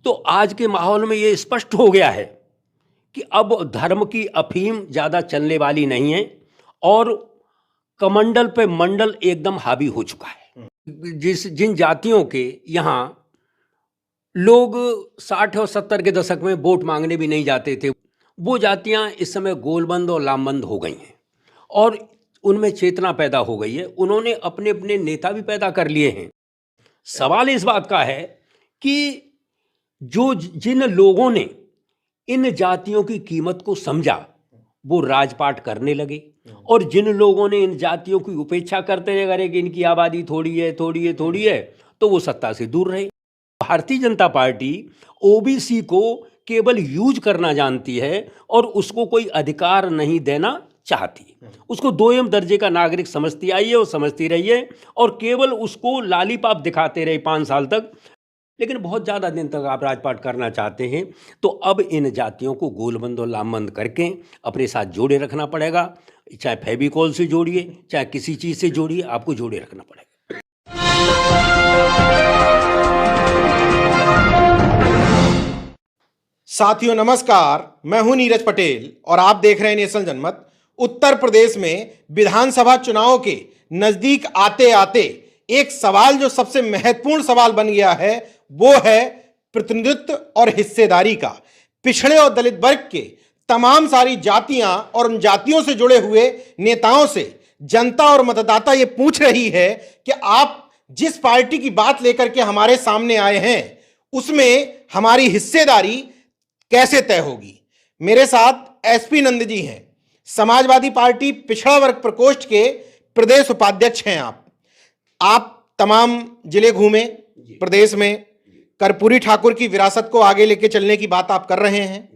तो आज के माहौल में ये स्पष्ट हो गया है कि अब धर्म की अफीम ज़्यादा चलने वाली नहीं है और कमंडल पे मंडल एकदम हावी हो चुका है। जिन जातियों के यहाँ लोग 60 और 70 के दशक में वोट मांगने भी नहीं जाते थे, वो जातियाँ इस समय गोलबंद और लामबंद हो गई हैं और उनमें चेतना पैदा हो गई है। उन्होंने अपने अपने नेता भी पैदा कर लिए हैं। सवाल इस बात का है कि जिन लोगों ने इन जातियों की कीमत को समझा वो राजपाट करने लगे और जिन लोगों ने इन जातियों की उपेक्षा करते रहे कि इनकी आबादी थोड़ी है तो वो सत्ता से दूर रहे। भारतीय जनता पार्टी ओबीसी को केवल यूज करना जानती है और उसको कोई अधिकार नहीं देना चाहती। उसको दोयम दर्जे का नागरिक समझती आई है और समझती रही है और केवल उसको लालीपाप दिखाते रहे 5 साल तक। लेकिन बहुत ज़्यादा दिन तक आप राजपाट करना चाहते हैं तो अब इन जातियों को गोलबंद और लामबंद करके अपने साथ जोड़े रखना पड़ेगा। चाहे फेविकॉल से जोड़िए, चाहे किसी चीज़ से जोड़िए, आपको जोड़े रखना पड़ेगा। साथियों नमस्कार, मैं हूं नीरज पटेल और आप देख रहे हैं नेशनल जनमत। उत्तर प्रदेश में विधानसभा चुनाव के नजदीक आते आते एक सवाल जो सबसे महत्वपूर्ण सवाल बन गया है वो है प्रतिनिधित्व और हिस्सेदारी का। पिछड़े और दलित वर्ग के तमाम सारी जातियां और उन जातियों से जुड़े हुए नेताओं से जनता और मतदाता ये पूछ रही है कि आप जिस पार्टी की बात लेकर के हमारे सामने आए हैं उसमें हमारी हिस्सेदारी कैसे तय होगी। मेरे साथ एसपी नंद जी हैं, समाजवादी पार्टी पिछड़ा वर्ग प्रकोष्ठ के प्रदेश उपाध्यक्ष हैं। आप तमाम जिले घूमे प्रदेश में, कर्पूरी ठाकुर की विरासत को आगे लेके चलने की बात आप कर रहे हैं,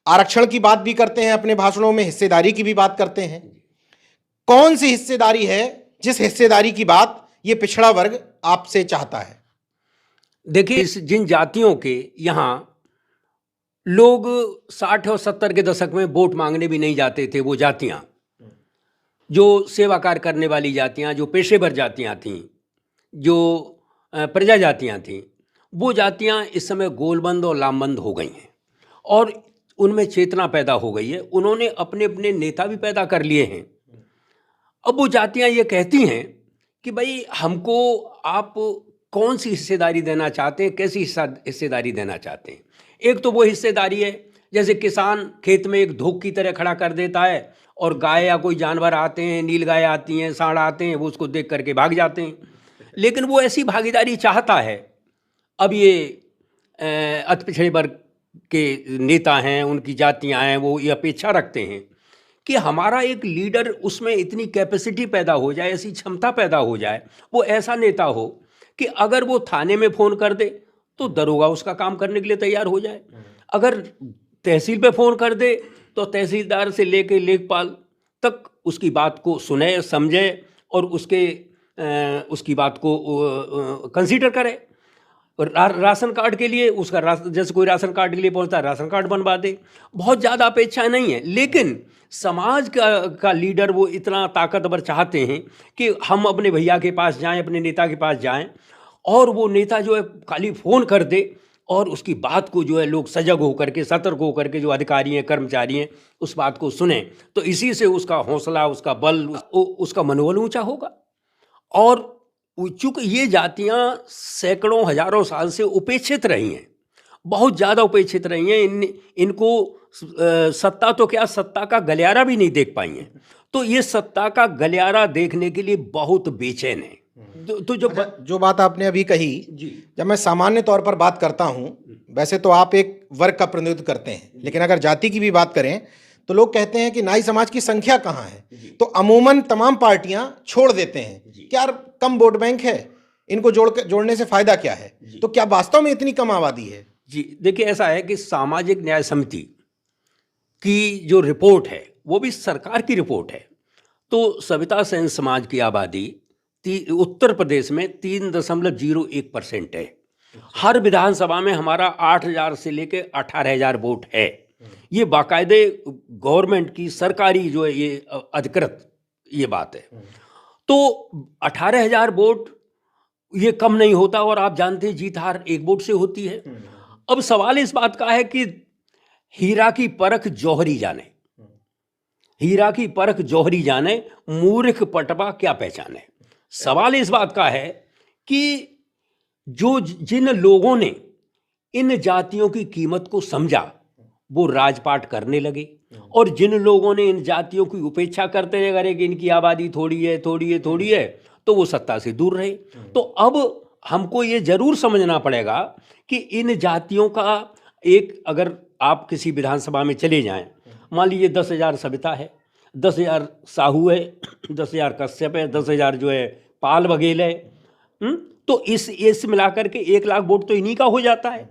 आरक्षण की बात भी करते हैं अपने भाषणों में, हिस्सेदारी की भी बात करते हैं। कौन सी हिस्सेदारी है जिस हिस्सेदारी की बात ये पिछड़ा वर्ग आपसे चाहता है? देखिए, जिन जातियों के यहाँ लोग 60 और 70 के दशक में वोट मांगने भी नहीं जाते थे, वो जातियाँ जो सेवा कार्य करने वाली जातियाँ, जो पेशेवर जातियाँ थीं, जो प्रजा जातियाँ थीं, वो जातियाँ इस समय गोलबंद और लामबंद हो गई हैं और उनमें चेतना पैदा हो गई है। उन्होंने अपने अपने नेता भी पैदा कर लिए हैं। अब वो जातियाँ ये कहती हैं कि भाई हमको आप कौन सी हिस्सेदारी देना चाहते हैं, कैसी हिस्सेदारी देना चाहते हैं। एक तो वो हिस्सेदारी है जैसे किसान खेत में एक धोख की तरह खड़ा कर देता है और गाय या कोई जानवर आते हैं, नील गाय आती हैं, सांड आते हैं, वो उसको देख करके भाग जाते हैं। लेकिन वो ऐसी भागीदारी चाहता है। अब ये अति पिछड़े वर्ग के नेता हैं, उनकी जातियां हैं, वो ये अपेक्षा रखते हैं कि हमारा एक लीडर, उसमें इतनी कैपेसिटी पैदा हो जाए, ऐसी क्षमता पैदा हो जाए, वो ऐसा नेता हो कि अगर वो थाने में फ़ोन कर दे तो दरोगा उसका काम करने के लिए तैयार हो जाए, अगर तहसील पे फ़ोन कर दे तो तहसीलदार से लेके लेखपाल तक उसकी बात को सुने, समझे और उसकी बात को कंसीडर करे। राशन कार्ड के लिए उसका जैसे कोई राशन कार्ड के लिए पहुंचता है, राशन कार्ड बनवा दे। बहुत ज़्यादा अपेक्षाएं नहीं है, लेकिन समाज का लीडर वो इतना ताकतवर चाहते हैं कि हम अपने भैया के पास जाएं, अपने नेता के पास जाएं और वो नेता जो है खाली फ़ोन कर दे और उसकी बात को जो है लोग सजग होकर के, सतर्क होकर के, जो अधिकारी हैं, कर्मचारी हैं, उस बात को सुने। तो इसी से उसका हौसला, उसका बल, उसका मनोबल ऊंचा होगा। और चूँकि ये जातियाँ सैकड़ों हजारों साल से उपेक्षित रही हैं, बहुत ज़्यादा उपेक्षित रही हैं, इनको सत्ता तो क्या, सत्ता का गलियारा भी नहीं देख पाई हैं। तो ये सत्ता का गलियारा देखने के लिए बहुत बेचैन है। तो जो बात आपने अभी कही जी, जब मैं सामान्य तौर पर बात करता हूं, वैसे तो आप एक वर्ग का प्रतिनिधित्व करते हैं, लेकिन अगर जाति की भी बात करें तो लोग कहते हैं कि नाई समाज की संख्या कहाँ है, तो अमूमन तमाम पार्टियां छोड़ देते हैं कि यार कम वोट बैंक है, इनको जोड़ने से फायदा क्या है। तो क्या वास्तव में इतनी कम आबादी है? जी देखिए, ऐसा है कि सामाजिक न्याय समिति की जो रिपोर्ट है वो भी सरकार की रिपोर्ट है। तो सविता सेन समाज की आबादी उत्तर प्रदेश में 3.01% है। हर विधानसभा में हमारा 8,000 से लेके 18,000 वोट है। ये बाकायदे गवर्नमेंट की सरकारी जो है ये अधिकृत ये बात है। तो 18,000 वोट ये कम नहीं होता और आप जानते हैं जीत हार 1 वोट से होती है। अब सवाल इस बात का है कि हीरा की परख जौहरी जाने, हीरा की परख जौहरी जाने, मूर्ख पटवा क्या पहचाने। सवाल इस बात का है कि जिन लोगों ने इन जातियों की कीमत को समझा वो राजपाट करने लगे, और जिन लोगों ने इन जातियों की उपेक्षा करते रहे, अरे कि इनकी आबादी थोड़ी है थोड़ी है थोड़ी है, तो वो सत्ता से दूर रहे। तो अब हमको ये जरूर समझना पड़ेगा कि इन जातियों का एक, अगर आप किसी विधानसभा में चले जाएं, मान लीजिए 10,000 सविता है, 10,000 साहू है, 10,000 कश्यप है, 10,000 जो है पाल बघेल है, तो इस मिलाकर के 1 लाख वोट तो इन्हीं का हो जाता है।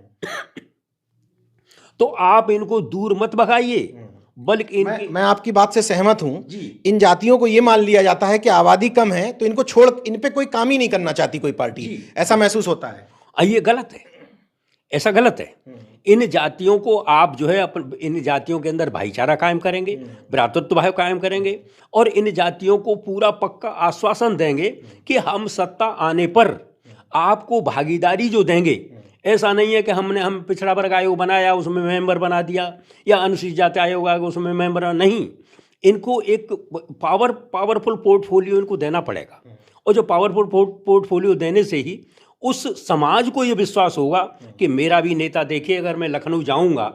तो आप इनको दूर मत भगाइए, बल्कि मैं आपकी बात से सहमत हूं। इन जातियों को यह मान लिया जाता है कि आबादी कम है तो इनको छोड़, इन पे कोई काम ही नहीं करना चाहती कोई पार्टी, ऐसा महसूस होता है। ये गलत है, ऐसा गलत है। इन जातियों को आप जो है इन जातियों के अंदर भाईचारा कायम करेंगे, भ्रातृत्व भाव कायम करेंगे, और इन जातियों को पूरा पक्का आश्वासन देंगे कि हम सत्ता आने पर आपको भागीदारी जो देंगे। ऐसा नहीं है कि हम पिछड़ा वर्ग आयोग बनाया उसमें मेंबर बना दिया, या अनुसूचित जाति आयोग आया उसमें मेंबर, नहीं। इनको एक पावरफुल पोर्टफोलियो इनको देना पड़ेगा, और जो पावरफुल पोर्टफोलियो देने से ही उस समाज को ये विश्वास होगा कि मेरा भी नेता, देखिए अगर मैं लखनऊ जाऊंगा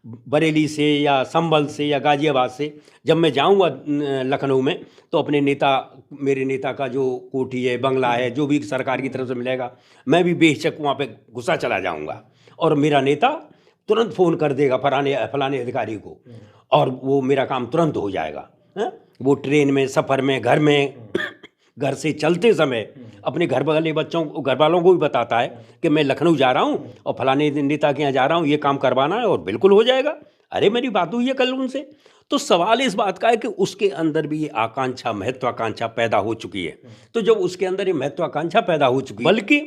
बरेली से या संभल से या गाजियाबाद से, जब मैं जाऊंगा लखनऊ में, तो अपने नेता, मेरे नेता का जो कोठी है, बंगला है, जो भी सरकार की तरफ से मिलेगा, मैं भी बेशक वहाँ पे घुसा चला जाऊंगा, और मेरा नेता तुरंत फ़ोन कर देगा फलाने अधिकारी को, और वो मेरा काम तुरंत हो जाएगा। वो ट्रेन में, सफ़र में, घर में, घर से चलते समय अपने घर वालों को भी बताता है कि मैं लखनऊ जा रहा हूँ और फलाने नेता के यहाँ जा रहा हूँ, ये काम करवाना है, और बिल्कुल हो जाएगा। अरे मेरी बात हुई है कल उनसे। तो सवाल इस बात का है कि उसके अंदर भी ये आकांक्षा, महत्वाकांक्षा पैदा हो चुकी है। तो जब उसके अंदर ये महत्वाकांक्षा पैदा हो चुकी है, बल्कि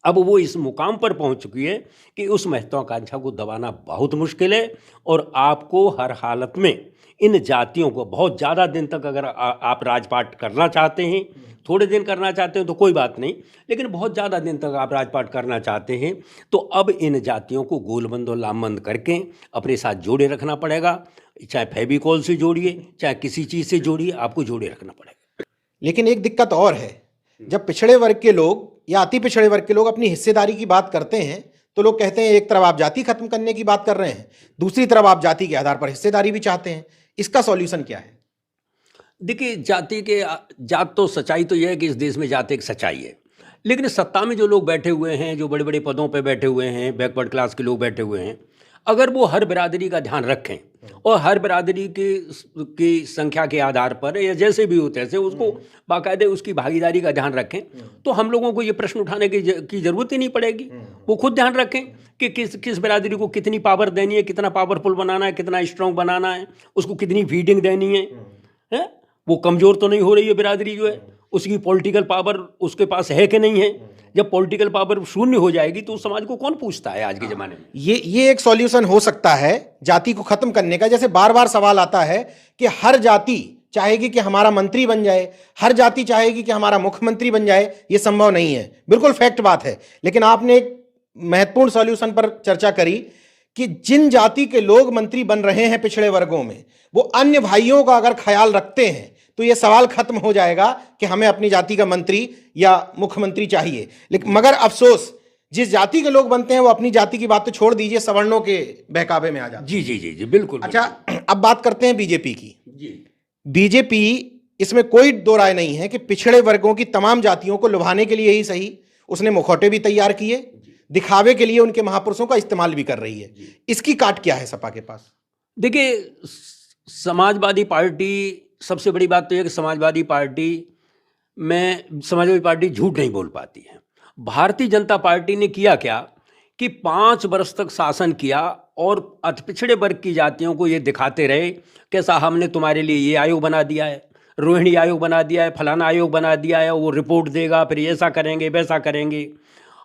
अब वो इस मुकाम पर पहुंच चुकी है कि उस महत्वाकांक्षा को दबाना बहुत मुश्किल है, और आपको हर हालत में इन जातियों को बहुत ज़्यादा दिन तक, अगर आप राजपाट करना चाहते हैं, थोड़े दिन करना चाहते हैं तो कोई बात नहीं, लेकिन बहुत ज़्यादा दिन तक आप राजपाट करना चाहते हैं, तो अब इन जातियों को गोलबंद और लामबंद करके अपने साथ जोड़े रखना पड़ेगा। चाहे फेविकॉल से जोड़िए, चाहे किसी चीज़ से जोड़िए, आपको जोड़े रखना पड़ेगा। लेकिन एक दिक्कत और है, जब पिछड़े वर्ग के लोग या अति पिछड़े वर्ग के लोग अपनी हिस्सेदारी की बात करते हैं, तो लोग कहते हैं एक तरफ आप जाति खत्म करने की बात कर रहे हैं, दूसरी तरफ आप जाति के आधार पर हिस्सेदारी भी चाहते हैं। इसका सॉल्यूशन क्या है? देखिए, जात तो सच्चाई तो यह है कि इस देश में जाति एक सच्चाई है, लेकिन सत्ता में जो लोग बैठे हुए हैं, जो बड़े बड़े पदों पे बैठे हुए हैं, बैकवर्ड क्लास के लोग बैठे हुए हैं, अगर वो हर बिरादरी का ध्यान रखें और हर बिरादरी की संख्या के आधार पर या जैसे भी होते हैं उसको बाकायदे उसकी भागीदारी का ध्यान रखें, तो हम लोगों को ये प्रश्न उठाने की ज़रूरत ही नहीं पड़ेगी। वो खुद ध्यान रखें कि किस बिरादरी को कितनी पावर देनी है, कितना पावरफुल बनाना है, कितना स्ट्रॉन्ग बनाना है, उसको कितनी फीडिंग देनी है। वो कमज़ोर तो नहीं हो रही है बिरादरी जो है, उसकी पॉलिटिकल पावर उसके पास है कि नहीं है। जब पॉलिटिकल पावर शून्य हो जाएगी तो उस समाज को कौन पूछता है आज के ज़माने में। ये एक सॉल्यूशन हो सकता है जाति को खत्म करने का। जैसे बार बार सवाल आता है कि हर जाति चाहेगी कि हमारा मंत्री बन जाए, हर जाति चाहेगी कि हमारा मुख्यमंत्री बन जाए। ये संभव नहीं है, बिल्कुल फैक्ट बात है। लेकिन आपने एक महत्वपूर्ण सॉल्यूशन पर चर्चा करी कि जिन जाति के लोग मंत्री बन रहे हैं पिछड़े वर्गों में, वो अन्य भाइयों का अगर ख्याल रखते हैं तो ये सवाल खत्म हो जाएगा कि हमें अपनी जाति का मंत्री या मुख्यमंत्री चाहिए। लेकिन मगर अफसोस, जिस जाति के लोग बनते हैं वो अपनी जाति की बात तो छोड़ दीजिए, सवर्णों के बहकावे में आ जाते हैं। जी जी जी जी बिल्कुल। अच्छा, अब बात करते हैं बीजेपी की। जी, बीजेपी, इसमें कोई दो राय नहीं है कि पिछड़े वर्गों की तमाम जातियों को लुभाने के लिए ही सही, उसने मुखौटे भी तैयार किए, दिखावे के लिए उनके महापुरुषों का इस्तेमाल भी कर रही है। इसकी काट क्या है सपा के पास? देखिए, समाजवादी पार्टी, सबसे बड़ी बात तो यह कि समाजवादी पार्टी झूठ नहीं बोल पाती है। भारतीय जनता पार्टी ने किया क्या कि 5 वर्ष तक शासन किया और अति पिछड़े वर्ग की जातियों को ये दिखाते रहे कैसा हमने तुम्हारे लिए ये आयोग बना दिया है, रोहिणी आयोग बना दिया है, फलाना आयोग बना दिया है, वो रिपोर्ट देगा, फिर ऐसा करेंगे वैसा करेंगे।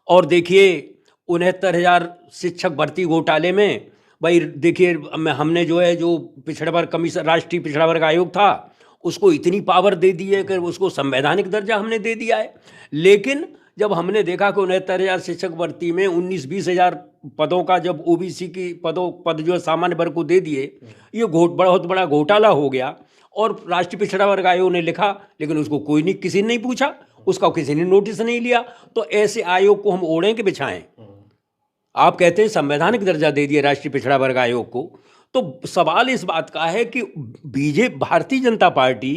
और देखिए 69,000 शिक्षक भर्ती घोटाले में, भाई देखिए हमने जो है, जो पिछड़ा वर्ग कमीशन, राष्ट्रीय पिछड़ा वर्ग आयोग था, उसको इतनी पावर दे दी है कि उसको संवैधानिक दर्जा हमने दे दिया है। लेकिन जब हमने देखा कि 69,000 शिक्षक भर्ती में 19-20 हज़ार पदों का जब ओबीसी की पद जो है सामान्य वर्ग को दे दिए, ये बहुत बड़ा घोटाला हो गया। और राष्ट्रीय पिछड़ा वर्ग आयोग ने लिखा, लेकिन उसको कोई नहीं, किसी ने नहीं पूछा, उसका किसी ने नोटिस नहीं लिया। तो ऐसे आयोग को हम ओढ़ें कि बिछाएं? आप कहते हैं संवैधानिक दर्जा दे दिया राष्ट्रीय पिछड़ा वर्ग आयोग को, तो सवाल इस बात का है कि भारतीय जनता पार्टी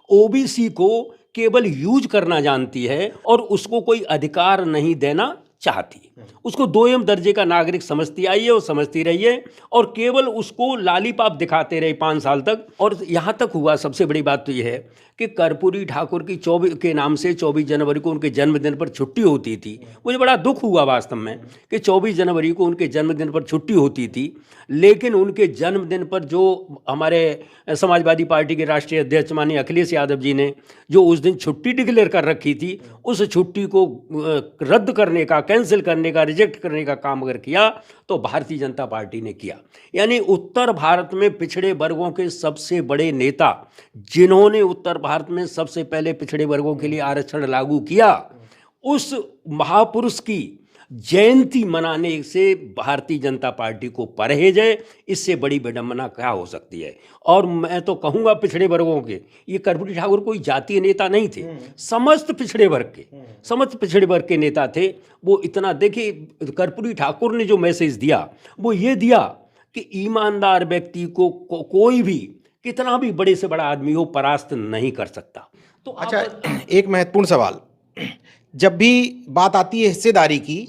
ओबीसी को केवल यूज करना जानती है और उसको कोई अधिकार नहीं देना चाहती। उसको दोयम दर्जे का नागरिक समझती आई है और समझती रही है, और केवल उसको लालीपाप दिखाते रहे 5 साल तक। और यहाँ तक हुआ, सबसे बड़ी बात तो यह है कि कर्पूरी ठाकुर की 24 के नाम से 24 जनवरी को उनके जन्मदिन पर छुट्टी होती थी। मुझे बड़ा दुख हुआ वास्तव में कि 24 जनवरी को उनके जन्मदिन पर छुट्टी होती थी, लेकिन उनके जन्मदिन पर जो हमारे समाजवादी पार्टी के राष्ट्रीय अध्यक्ष माननीय अखिलेश यादव जी ने जो उस दिन छुट्टी डिक्लेयर कर रखी थी, उस छुट्टी को रद्द करने का, कैंसिल करने का, रिजेक्ट करने का काम अगर किया तो भारतीय जनता पार्टी ने किया। यानी उत्तर भारत में पिछड़े वर्गों के सबसे बड़े नेता, जिन्होंने उत्तर भारत में सबसे पहले पिछड़े वर्गों के लिए आरक्षण लागू किया, उस महापुरुष की जयंती मनाने से भारतीय जनता पार्टी को परहेज है। इससे बड़ी विडंबना क्या हो सकती है? और मैं तो कहूँगा पिछड़े वर्गों के, ये कर्पूरी ठाकुर कोई जातीय नेता नहीं थे, समस्त पिछड़े वर्ग के नेता थे। वो इतना देखिए, कर्पूरी ठाकुर ने जो मैसेज दिया वो ये दिया कि ईमानदार व्यक्ति को कोई भी, कितना भी बड़े से बड़ा आदमी हो, परास्त नहीं कर सकता। तो अच्छा, एक महत्वपूर्ण सवाल, जब भी बात आती है हिस्सेदारी की,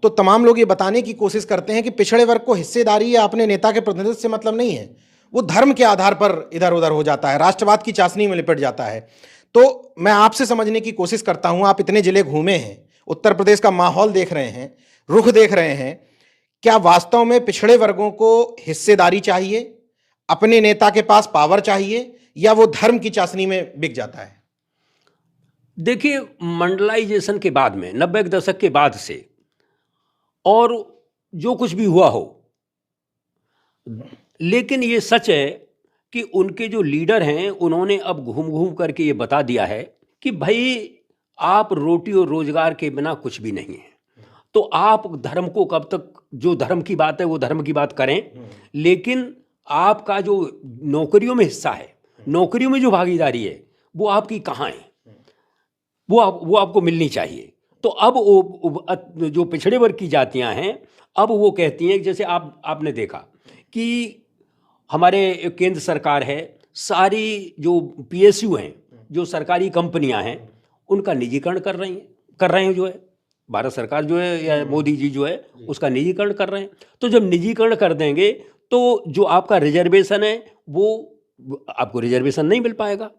तो तमाम लोग ये बताने की कोशिश करते हैं कि पिछड़े वर्ग को हिस्सेदारी या अपने नेता के प्रतिनिधित्व से मतलब नहीं है, वो धर्म के आधार पर इधर उधर हो जाता है, राष्ट्रवाद की चाशनी में लिपट जाता है। तो मैं आपसे समझने की कोशिश करता हूं, आप इतने जिले घूमे हैं, उत्तर प्रदेश का माहौल देख रहे हैं, रुख देख रहे हैं, क्या वास्तव में पिछड़े वर्गों को हिस्सेदारी चाहिए, अपने नेता के पास पावर चाहिए, या वो धर्म की चाशनी में बिक जाता है? देखिए, मंडलाइजेशन के बाद में 90 के दशक के बाद से, और जो कुछ भी हुआ हो, लेकिन ये सच है कि उनके जो लीडर हैं उन्होंने अब घूम घूम करके ये बता दिया है कि भाई आप रोटी और रोजगार के बिना कुछ भी नहीं है। तो आप धर्म को कब तक, जो धर्म की बात है वो धर्म की बात करें, लेकिन आपका जो नौकरियों में हिस्सा है, नौकरियों में जो भागीदारी है, वो आपकी कहाँ है? वो आपको मिलनी चाहिए। तो अब जो पिछड़े वर्ग की जातियां हैं, अब वो कहती हैं, जैसे आपने देखा कि हमारे केंद्र सरकार है, सारी जो पीएसयू हैं, जो सरकारी कंपनियां हैं, उनका निजीकरण कर रहे हैं जो है भारत सरकार जो है या मोदी जी जो है उसका निजीकरण कर रहे हैं। तो जब निजीकरण कर देंगे तो जो आपका रिजर्वेशन है वो आपको रिजर्वेशन नहीं मिल पाएगा।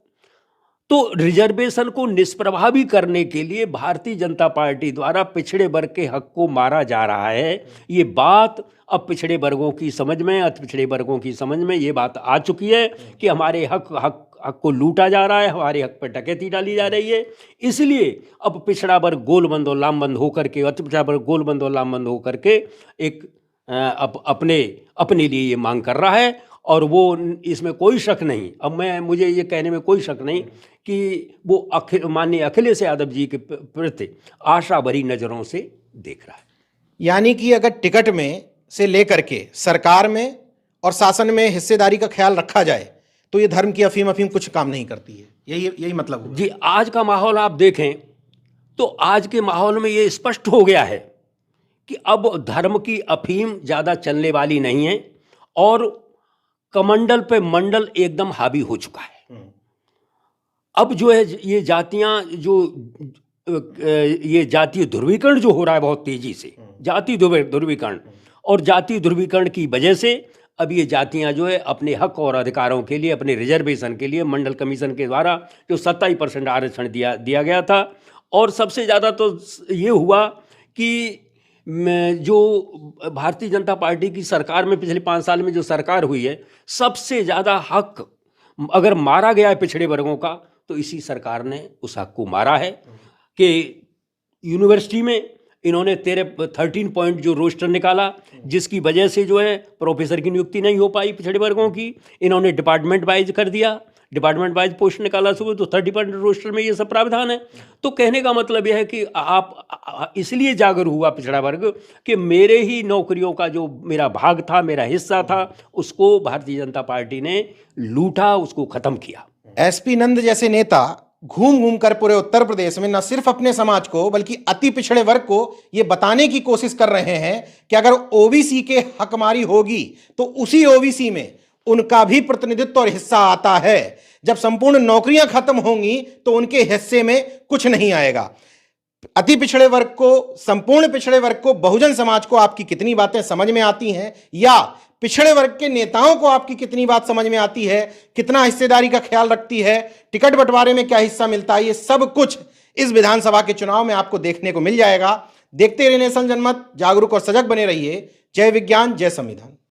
तो रिजर्वेशन को निष्प्रभावी करने के लिए भारतीय जनता पार्टी द्वारा पिछड़े वर्ग के हक को मारा जा रहा है। ये बात अब पिछड़े वर्गों की समझ में, अति पिछड़े वर्गों की समझ में ये बात आ चुकी है कि हमारे हक को लूटा जा रहा है, हमारे हक पर डकैती डाली जा रही है। इसलिए अब पिछड़ा वर्ग गोलबंद और लामबंद होकर के, अति पिछड़ा वर्ग गोलबंद और लामबंद होकर के एक अपने लिए ये मांग कर रहा है। और वो, इसमें कोई शक नहीं, अब मुझे ये कहने में कोई शक नहीं कि वो माननीय अखिलेश यादव जी के प्रति आशा भरी नज़रों से देख रहा है। यानी कि अगर टिकट में से लेकर के सरकार में और शासन में हिस्सेदारी का ख्याल रखा जाए तो ये धर्म की अफीम कुछ काम नहीं करती है, यही मतलब हुआ। जी, आज का माहौल आप देखें तो आज के माहौल में ये स्पष्ट हो गया है कि अब धर्म की अफीम ज़्यादा चलने वाली नहीं है और कमंडल पे मंडल एकदम हावी हो चुका है। अब जो है ये जातियां, ये जातीय ध्रुवीकरण जो हो रहा है बहुत तेजी से, जातीय ध्रुवीकरण, और जातीय ध्रुवीकरण की वजह से अब ये जातियां जो है अपने हक और अधिकारों के लिए, अपने रिजर्वेशन के लिए मंडल कमीशन के द्वारा जो 27% आरक्षण दिया गया था, और सबसे ज़्यादा तो ये हुआ कि जो भारतीय जनता पार्टी की सरकार में पिछले 5 साल में जो सरकार हुई है, सबसे ज़्यादा हक अगर मारा गया है पिछड़े वर्गों का तो इसी सरकार ने उस हक को मारा है कि यूनिवर्सिटी में इन्होंने 13 पॉइंट जो रोस्टर निकाला, जिसकी वजह से जो है प्रोफेसर की नियुक्ति नहीं हो पाई पिछड़े वर्गों की। इन्होंने डिपार्टमेंट वाइज कर दिया, डिपार्टमेंट वाइज पोस्ट निकाला सको तो 30% रोस्टर में ये सब प्रावधान है। तो कहने का मतलब यह है कि आप इसलिए जागरूक हुआ पिछड़ा वर्ग कि मेरे ही नौकरियों का जो मेरा भाग था, मेरा हिस्सा था, उसको भारतीय जनता पार्टी ने लूटा, उसको खत्म किया। एसपी नंद जैसे नेता घूम घूम कर पूरे उत्तर प्रदेश में न सिर्फ अपने समाज को बल्कि अति पिछड़े वर्ग को यह बताने की कोशिश कर रहे हैं कि अगर ओबीसी के हकमारी होगी तो उसी ओबीसी में उनका भी प्रतिनिधित्व और हिस्सा आता है। जब संपूर्ण नौकरियां खत्म होंगी तो उनके हिस्से में कुछ नहीं आएगा। अति पिछड़े वर्ग को, संपूर्ण पिछड़े वर्ग को, बहुजन समाज को आपकी कितनी बातें समझ में आती हैं, या पिछड़े वर्ग के नेताओं को आपकी कितनी बात समझ में आती है, कितना हिस्सेदारी का ख्याल रखती है, टिकट बंटवारे में क्या हिस्सा मिलता है, ये सब कुछ इस विधानसभा के चुनाव में आपको देखने को मिल जाएगा। देखते रहिए नेशन जनमत, जागरूक और सजग बने रहिए। जय विज्ञान, जय संविधान।